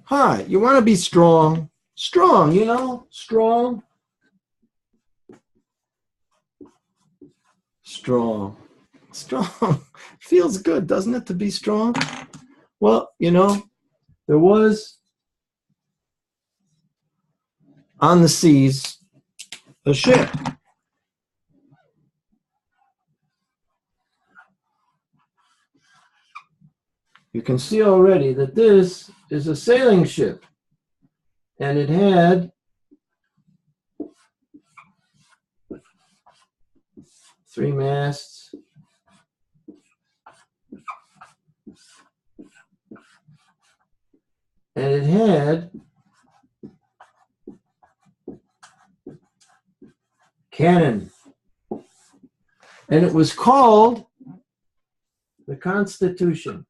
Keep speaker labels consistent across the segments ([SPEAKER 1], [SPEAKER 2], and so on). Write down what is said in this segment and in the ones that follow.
[SPEAKER 1] Hi, you want to be strong? Strong, you know, strong. Strong. Strong. Feels good, doesn't it, to be strong? Well, you know, there was on the seas a ship. You can see already that this is a sailing ship, and it had 3 masts, and it had cannon, and it was called the Constitution.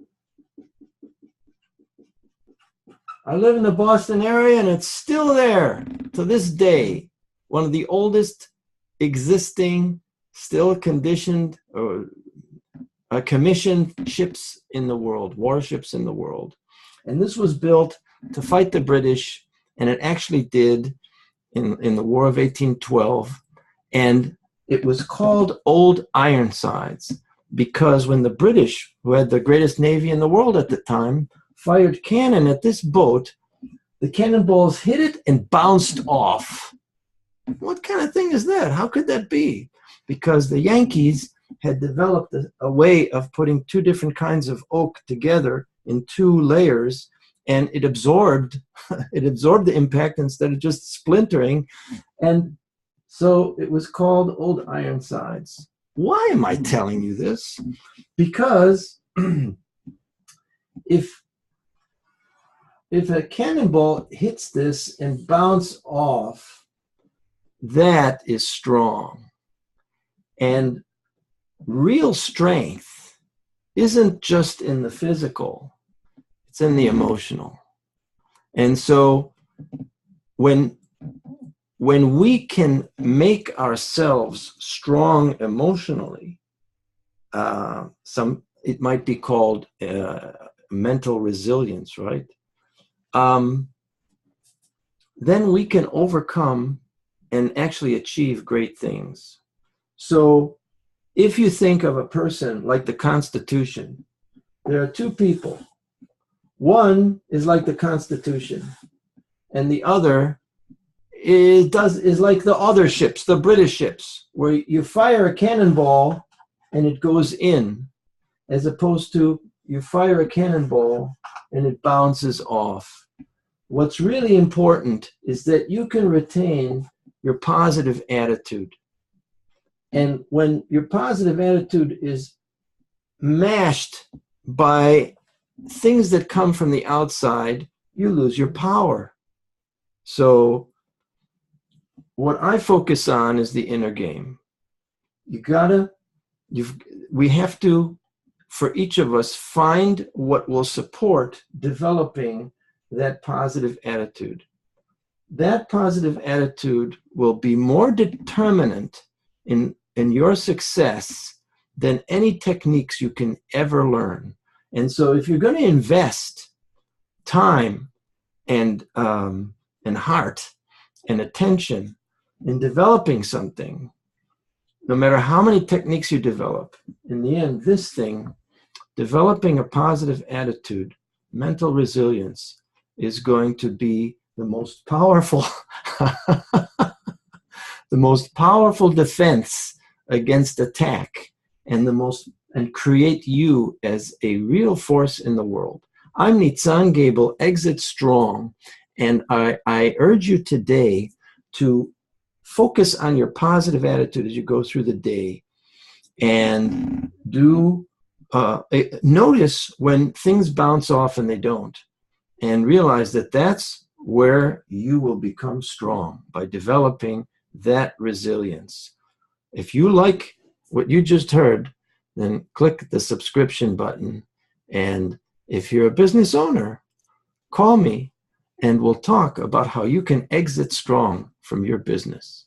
[SPEAKER 1] I live in the Boston area, and it's still there to this day. One of the oldest existing, still conditioned or commissioned ships in the world, warships in the world. And this was built to fight the British, and it actually did in the War of 1812. And it was called Old Ironsides because when the British, who had the greatest navy in the world at the time, fired cannon at this boat, the cannonballs hit it and bounced off. What kind of thing is that? How could that be? Because the Yankees had developed a way of putting 2 different kinds of oak together in 2 layers, and it absorbed the impact instead of just splintering. And so it was called Old Ironsides. Why am I telling you this? Because if a cannonball hits this and bounces off, that is strong. And real strength isn't just in the physical, it's in the emotional. And so when we can make ourselves strong emotionally, it might be called mental resilience, right? Then we can overcome and actually achieve great things. So if you think of a person like the Constitution, there are 2 people. One is like the Constitution, and the other is like the other ships, the British ships, where you fire a cannonball and it goes in, as opposed to you fire a cannonball and it bounces off. What's really important is that you can retain your positive attitude. And when your positive attitude is mashed by things that come from the outside, you lose your power. So what I focus on is the inner game. We have to, for each of us, find what will support developing that positive attitude. That positive attitude will be more determinant in your success than any techniques you can ever learn. And so if you're going to invest time and heart and attention in developing something, no matter how many techniques you develop, in the end, this thing, developing a positive attitude, mental resilience, is going to be the most powerful the most powerful defense against attack, and create you as a real force in the world. I'm Nitzan Gable, Exit Strong, and I urge you today to focus on your positive attitude as you go through the day, and notice when things bounce off and they don't, and realize that that's where you will become strong, by developing that resilience. If you like what you just heard, then click the subscription button. And if you're a business owner, call me and we'll talk about how you can exit strong from your business.